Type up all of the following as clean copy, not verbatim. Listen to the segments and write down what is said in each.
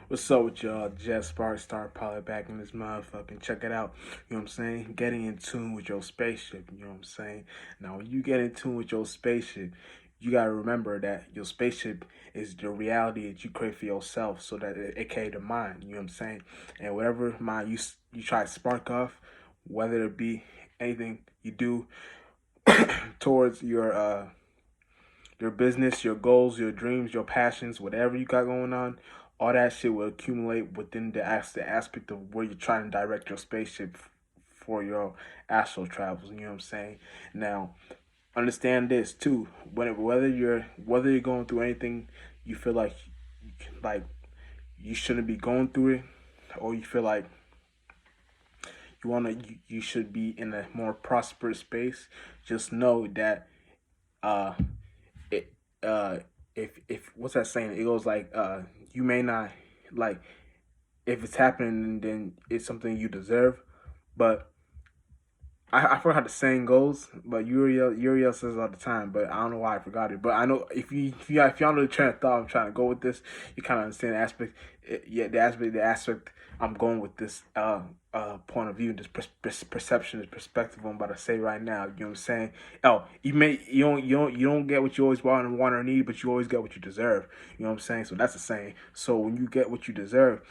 What's up with y'all? Jet Star Pilot back in this motherfucking check it out. You know what I'm saying? Getting in tune with your spaceship. You know what I'm saying? Now, when you get in tune with your spaceship, you gotta remember that your spaceship is the reality that you create for yourself, so that it can the mind. You know what I'm saying? And whatever mind you try to spark off, whether it be anything you do towards your business, your goals, your dreams, your passions, whatever you got going on, all that shit will accumulate within the aspect of where you're trying to direct your spaceship for your astral travels. You know what I'm saying? Now, understand this too. Whether you're going through anything you feel like you shouldn't be going through it, or you feel like you should be in a more prosperous space, just know that uh it if what's that saying? It goes like you may not like if it's happening, then it's something you deserve. But I forgot how the saying goes, but Uriel says it all the time, but I don't know why I forgot it. But I know if y'all know the train of thought I'm trying to go with this, you kind of understand the aspect. Yeah, the aspect I'm going with this point of view, this perception, this perspective I'm about to say right now. You know what I'm saying? Oh, you don't get what you always want or need, but you always get what you deserve. You know what I'm saying? So that's the saying. So when you get what you deserve,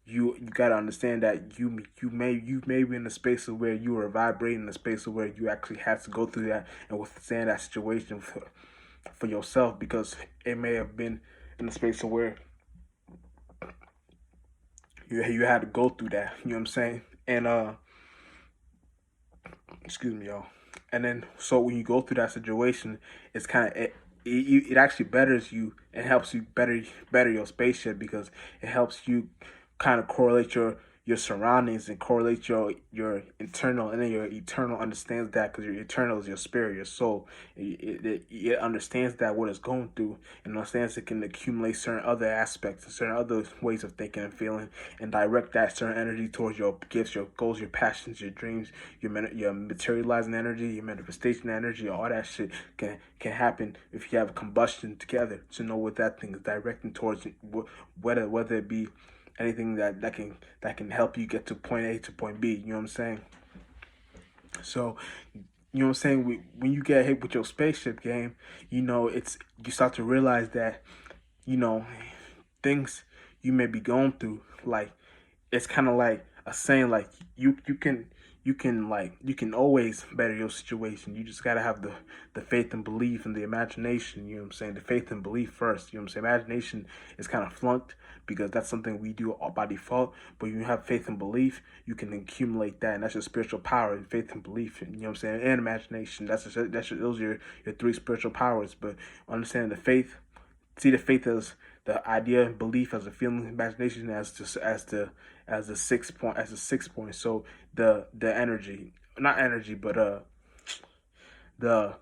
you gotta understand that you may be in a space of where you are vibrating, in a space of where you actually have to go through that and withstand that situation for yourself, because it may have been in a space of where you had to go through that. You know what I'm saying? And excuse me, y'all. And then so when you go through that situation, it's kind of it actually betters you and helps you better your spaceship, because it helps you kind of correlate your surroundings and correlate your internal, and then your eternal understands that, because your eternal is your spirit, your soul. It understands that what it's going through, and understands it can accumulate certain other aspects, certain other ways of thinking and feeling, and direct that certain energy towards your gifts, your goals, your passions, your dreams, your materializing energy, your manifestation energy. All that shit can happen if you have a combustion together, to know what that thing is directing towards, whether it be anything that can help you get to point A to point B. You know what I'm saying? So, you know what I'm saying? When you get hit with your spaceship game, you start to realize that you know things you may be going through. Like, it's kind of like a saying, like you can always better your situation. You just gotta have the faith and belief and the imagination. You know what I'm saying? The faith and belief first. You know what I'm saying? Imagination is kind of flunked, because that's something we do all by default. But you have faith and belief, you can accumulate that, and that's your spiritual power. Faith and belief, and, you know what I'm saying, and imagination. Those are your three spiritual powers. But understanding the faith, see the faith as the idea, belief as a feeling, imagination as the 6 point, So the energy, not energy, but the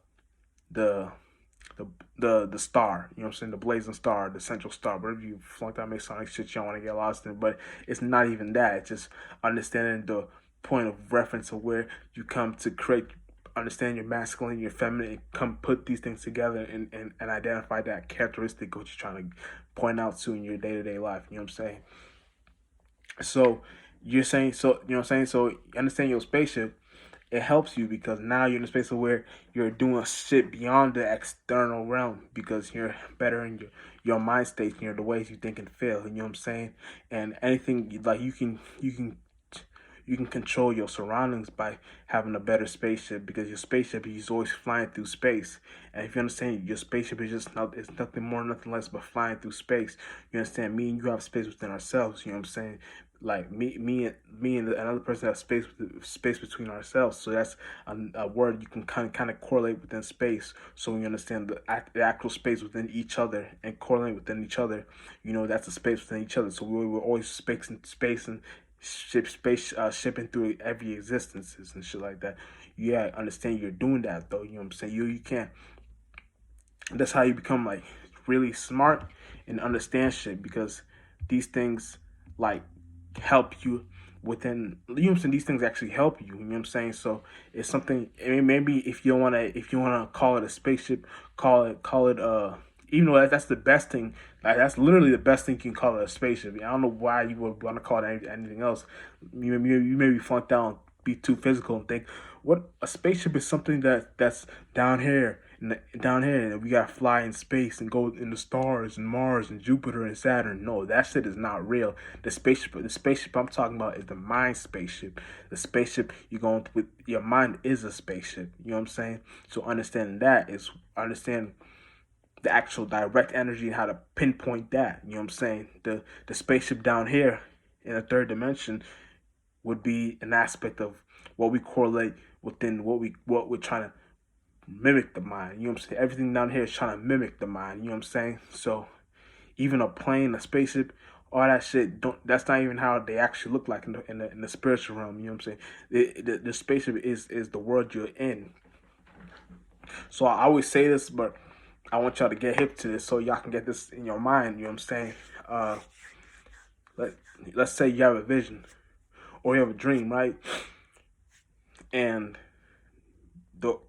the the star, you know what I'm saying, the blazing star, the central star, whatever you flunk that, makes sound like shit you don't want to get lost in. But it's not even that. It's just understanding the point of reference of where you come to create, understand your masculine, your feminine, come put these things together, and identify that characteristic what you're trying to point out to in your day-to-day life. You know what I'm saying? So you're saying, so you know what I'm saying, so understand your spaceship, it helps you, because now you're in a space of where you're doing shit beyond the external realm, because you're better in your mind state, the ways you think and feel. You know what I'm saying? And anything, like, you can control your surroundings by having a better spaceship, because your spaceship is always flying through space. And if you understand, your spaceship is just not, it's nothing more, nothing less but flying through space. You understand? Me and you have space within ourselves. You know what I'm saying? Like, me and another person have space between ourselves. So that's a word you can kind of correlate within space. So when you understand the actual space within each other and correlate within each other, that's a space within each other. So we're always space and shipping through every existences and shit like that. Yeah, understand you're doing that though. You know what I'm saying? You can't. That's how you become, like, really smart and understand shit, because these things, like, help you within, you know what I'm saying, these things actually help you. You know what I'm saying? So it's something. I mean, maybe if you wanna call it a spaceship, call it even though that's the best thing, like that's literally the best thing you can call it, a spaceship. I don't know why you would want to call it anything else. You maybe flunk down, be too physical, and think what a spaceship is something that's down here and down here, and we gotta fly in space and go in the stars and Mars and Jupiter and Saturn. No, that shit is not real. The spaceship I'm talking about is the mind spaceship. The spaceship you're going with your mind is a spaceship. You know what I'm saying? So understanding that is understand the actual direct energy and how to pinpoint that. You know what I'm saying? The spaceship down here in the third dimension would be an aspect of what we correlate within what we're trying to mimic the mind. You know what I'm saying? Everything down here is trying to mimic the mind. You know what I'm saying? So even a plane, a spaceship, all that shit don't. That's not even how they actually look like in the spiritual realm. You know what I'm saying? The spaceship is the world you're in. So I always say this, but I want y'all to get hip to this so y'all can get this in your mind. You know what I'm saying? Uh, let let's say you have a vision or you have a dream, right? And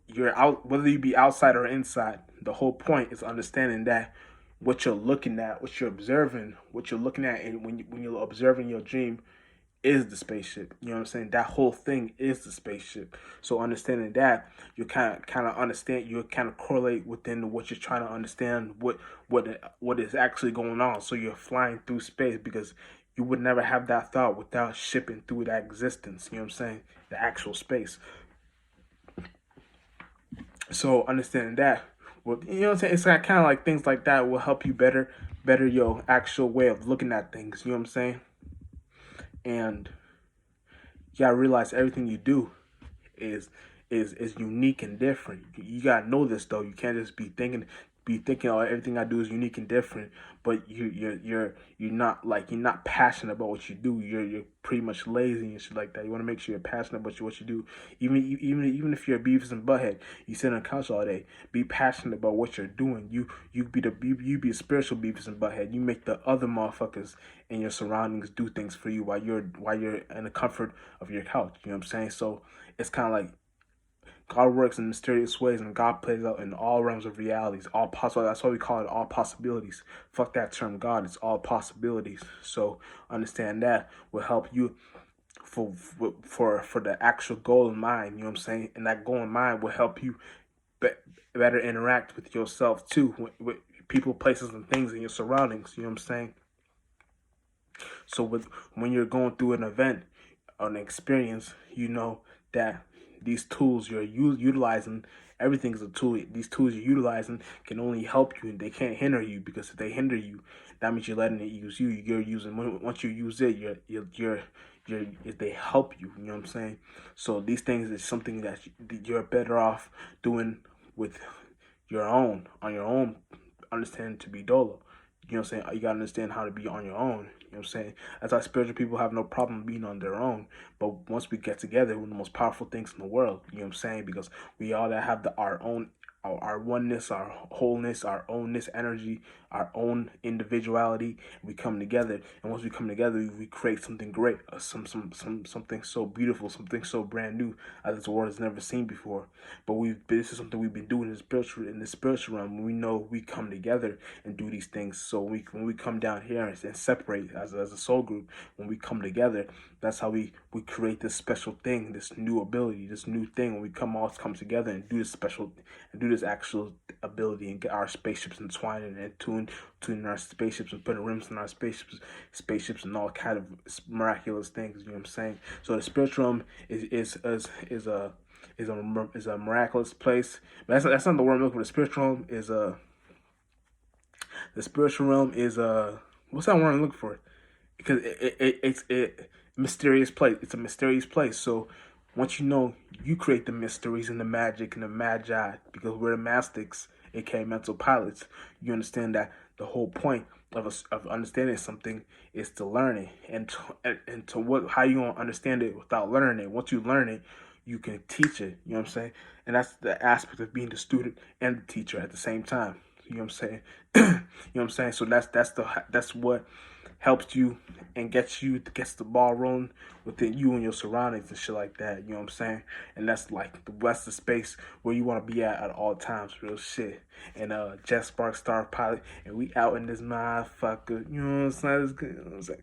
you're out, whether you be outside or inside. The whole point is understanding that what you're looking at, what you're observing, what you're looking at, and when you're observing your dream, is the spaceship. You know what I'm saying? That whole thing is the spaceship. So understanding that, you kind of understand. You kind of correlate within what you're trying to understand. What is actually going on. So you're flying through space because you would never have that thought without shipping through that existence. You know what I'm saying? The actual space. So understanding that, well, you know what I'm saying? It's kind of like things like that will help you better your actual way of looking at things. You know what I'm saying? And you gotta realize everything you do is is unique and different. You gotta know this though. You can't just be thinking, oh, everything I do is unique and different. But you're not like you're not passionate about what you do. You're pretty much lazy and shit like that. You want to make sure you're passionate about what you do. Even if you're a Beavis and Butthead, you sit on the couch all day. Be passionate about what you're doing. You be a spiritual Beavis and Butthead. You make the other motherfuckers in your surroundings do things for you while you're in the comfort of your couch. You know what I'm saying? So it's kind of like God works in mysterious ways, and God plays out in all realms of realities, all possible. That's why we call it all possibilities. Fuck that term, God. It's all possibilities. So understand that will help you for the actual goal in mind. You know what I'm saying? And that goal in mind will help you be, better interact with yourself too, with people, places, and things in your surroundings. You know what I'm saying? So when you're going through an event, an experience, you know that these tools you're utilizing, everything is a tool. These tools you're utilizing can only help you, and they can't hinder you, because if they hinder you, that means you're letting it use you. You're using, once you use it, they help you. You know what I'm saying? So these things is something that you're better off doing with on your own, understanding to be dolo. You know what I'm saying? You gotta understand how to be on your own. You know what I'm saying? That's why spiritual people have no problem being on their own. But once we get together, we're the most powerful things in the world. You know what I'm saying? Because we all have our own, our oneness, our wholeness, our ownness, energy, our own individuality. We come together, and once we come together, we create something great, something so beautiful, something so brand new that this world has never seen before. But this is something we've been doing in the spiritual realm. We know we come together and do these things. So when we come down here and separate as a soul group, when we come together, that's how we create this special thing, this new ability, this new thing. When we all come together and do this special, and do this actual ability, and get our spaceships entwined and tuning our spaceships and putting rims in our spaceships and all kind of miraculous things. You know what I'm saying? So the spiritual realm is a miraculous place. But that's not the word I'm looking for. The spiritual realm is what's that word I'm looking for? Because it's a mysterious place. It's a mysterious place. So once you know, you create the mysteries and the magic and the magi, because we're the mastics, aka mental pilots. You understand that the whole point of understanding something is to learn it, and to what, how you gonna understand it without learning it. Once you learn it, you can teach it. You know what I'm saying? And that's the aspect of being the student and the teacher at the same time. You know what I'm saying? You know what I'm saying? So that's what helps you and gets the ball rolling within you and your surroundings and shit like that. You know what I'm saying? And that's like that's the space where you want to be at all times. Real shit. And Jet Spark Star Pilot, and we out in this motherfucker. You know what I'm saying? It's good. You know what I'm saying?